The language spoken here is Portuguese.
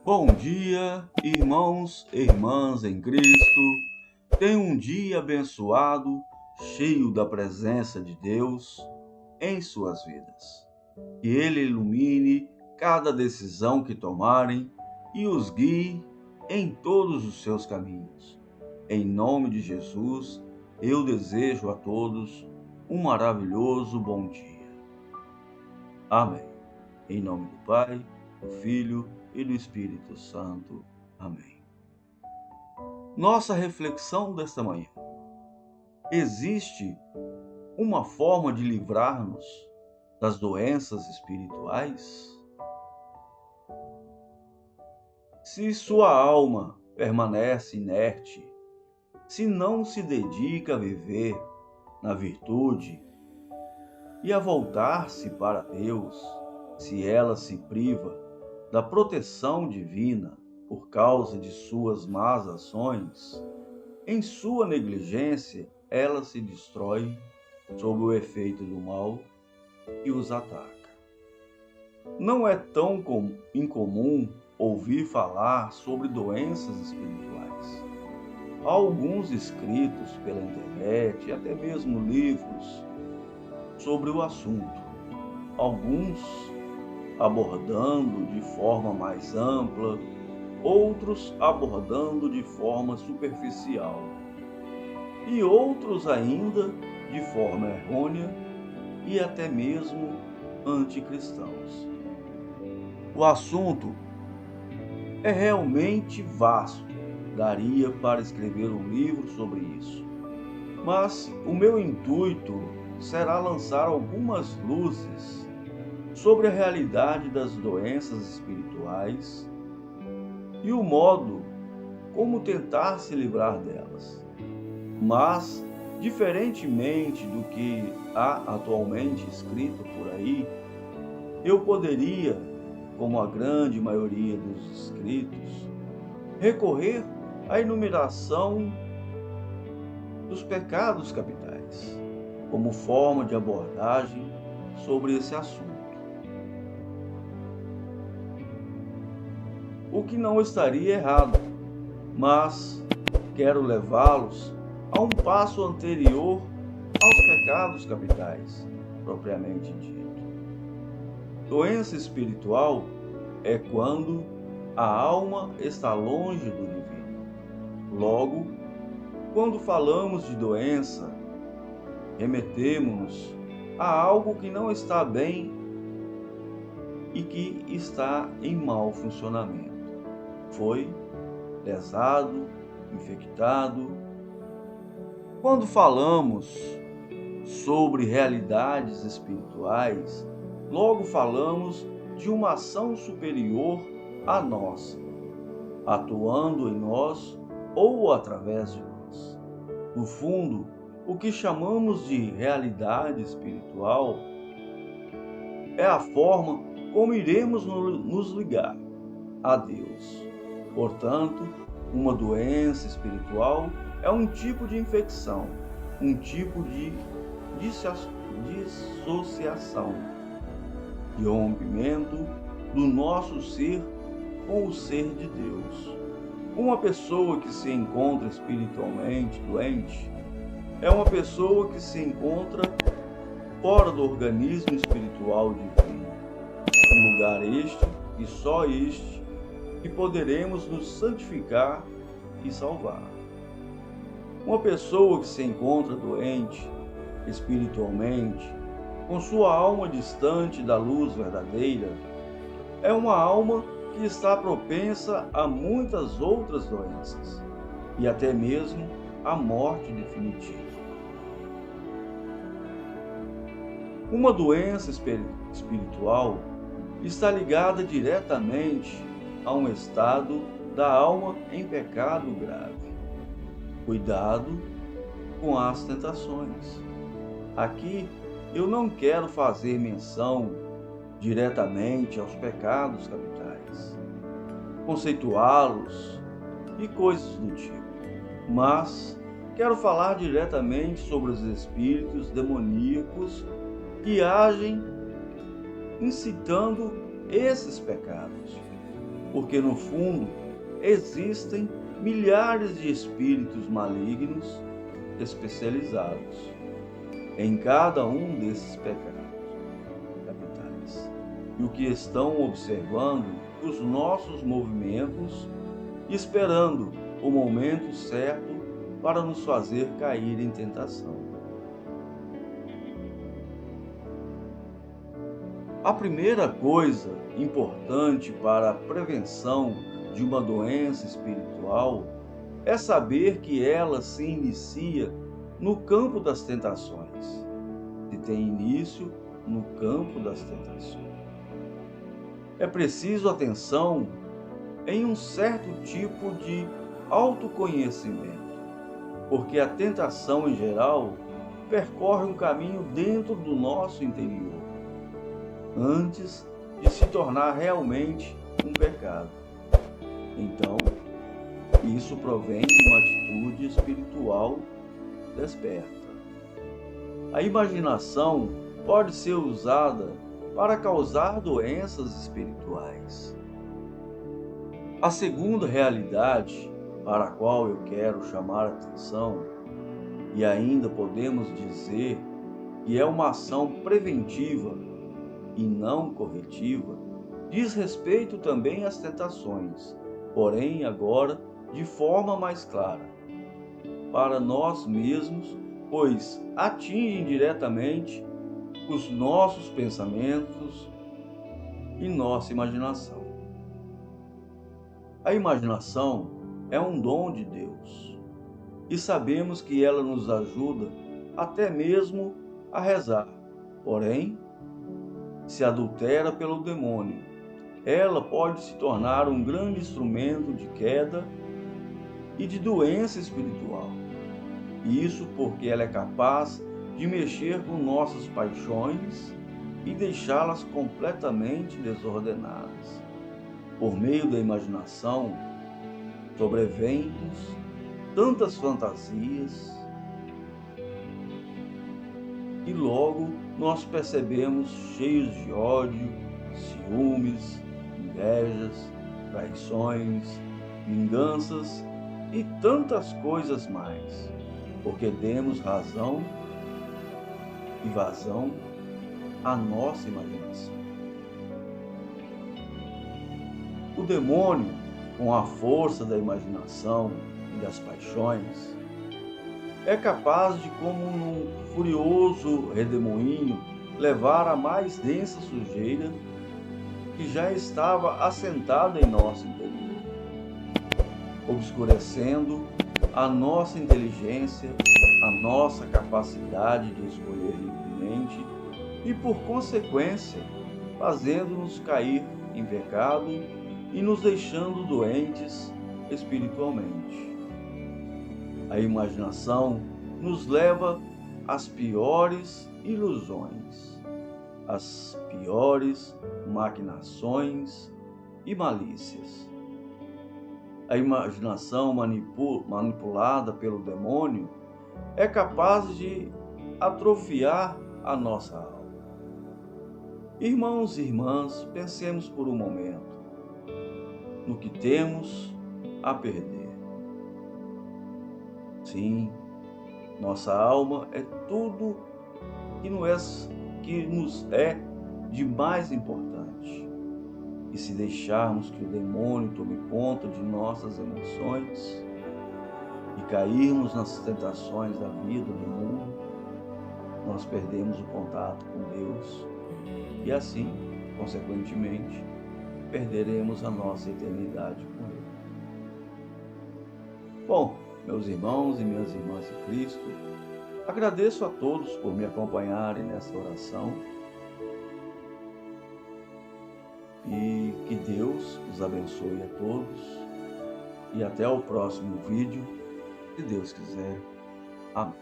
Bom dia, irmãos e irmãs em Cristo. Tenham um dia abençoado, cheio da presença de Deus em suas vidas. Que Ele ilumine cada decisão que tomarem e os guie em todos os seus caminhos. Em nome de Jesus, eu desejo a todos um maravilhoso bom dia. Amém. Em nome do Pai, do Filho e do Espírito Santo. Amém. Nossa reflexão desta manhã. Existe uma forma de livrar-nos das doenças espirituais? Se sua alma permanece inerte, se não se dedica a viver na virtude e a voltar-se para Deus, se ela se priva da proteção divina por causa de suas más ações, em sua negligência ela se destrói sob o efeito do mal que os ataca. Não é tão incomum ouvir falar sobre doenças espirituais. Há alguns escritos pela internet e até mesmo livros sobre o assunto. Alguns abordando de forma mais ampla, outros abordando de forma superficial, e outros ainda de forma errônea e até mesmo anticristãos. O assunto é realmente vasto, daria para escrever um livro sobre isso, mas o meu intuito será lançar algumas luzes sobre a realidade das doenças espirituais e o modo como tentar se livrar delas. Mas, diferentemente do que há atualmente escrito por aí, eu poderia, como a grande maioria dos escritos, recorrer à enumeração dos pecados capitais, como forma de abordagem sobre esse assunto. O que não estaria errado, mas quero levá-los a um passo anterior aos pecados capitais, propriamente dito. Doença espiritual é quando a alma está longe do divino. Logo, quando falamos de doença, remetemos-nos a algo que não está bem e que está em mau funcionamento. Foi lesado, infectado. Quando falamos sobre realidades espirituais, logo falamos de uma ação superior à nossa, atuando em nós ou através de nós. No fundo, o que chamamos de realidade espiritual é a forma como iremos nos ligar a Deus. Portanto, uma doença espiritual é um tipo de infecção, um tipo de dissociação, de rompimento do nosso ser com o ser de Deus. Uma pessoa que se encontra espiritualmente doente é uma pessoa que se encontra fora do organismo espiritual divino, um lugar este e só este que poderemos nos santificar e salvar. Uma pessoa que se encontra doente espiritualmente, com sua alma distante da luz verdadeira, é uma alma que está propensa a muitas outras doenças e até mesmo à morte definitiva. Uma doença espiritual está ligada diretamente a um estado da alma em pecado grave. Cuidado com as tentações. Aqui eu não quero fazer menção diretamente aos pecados capitais, conceituá-los e coisas do tipo, mas quero falar diretamente sobre os espíritos demoníacos que agem incitando esses pecados. porque no fundo existem milhares de espíritos malignos especializados em cada um desses pecados capitais, e o que estão observando os nossos movimentos e esperando o momento certo para nos fazer cair em tentação. A primeira coisa importante para a prevenção de uma doença espiritual é saber que ela se inicia no campo das tentações. Se tem início no campo das tentações. É preciso atenção em um certo tipo de autoconhecimento, porque a tentação em geral percorre um caminho dentro do nosso interior, antes de se tornar realmente um pecado. Então, isso provém de uma atitude espiritual desperta. A imaginação pode ser usada para causar doenças espirituais. A segunda realidade para a qual eu quero chamar a atenção, e ainda podemos dizer que é uma ação preventiva e não corretiva, diz respeito também às tentações, porém agora de forma mais clara, para nós mesmos, pois atingem diretamente os nossos pensamentos e nossa imaginação. A imaginação é um dom de Deus e sabemos que ela nos ajuda até mesmo a rezar, porém, se adultera pelo demônio. Ela pode se tornar um grande instrumento de queda e de doença espiritual. Isso porque ela é capaz de mexer com nossas paixões e deixá-las completamente desordenadas. Por meio da imaginação, sobrevêm-nos tantas fantasias e logo nós percebemos cheios de ódio, ciúmes, invejas, traições, vinganças e tantas coisas mais, porque demos razão e vazão à nossa imaginação. O demônio, com a força da imaginação e das paixões, é capaz de, como num furioso redemoinho, levar a mais densa sujeira que já estava assentada em nosso interior, obscurecendo a nossa inteligência, a nossa capacidade de escolher livremente e, por consequência, fazendo-nos cair em pecado e nos deixando doentes espiritualmente. A imaginação nos leva às piores ilusões, às piores maquinações e malícias. A imaginação manipulada pelo demônio é capaz de atrofiar a nossa alma. Irmãos e irmãs, pensemos por um momento no que temos a perder. Sim, nossa alma é tudo que nos é de mais importante. E se deixarmos que o demônio tome conta de nossas emoções e cairmos nas tentações da vida, do mundo, nós perdemos o contato com Deus e assim, consequentemente, perderemos a nossa eternidade com Ele. Bom, meus irmãos e minhas irmãs em Cristo, agradeço a todos por me acompanharem nessa oração e que Deus os abençoe a todos e até o próximo vídeo, se Deus quiser. Amém.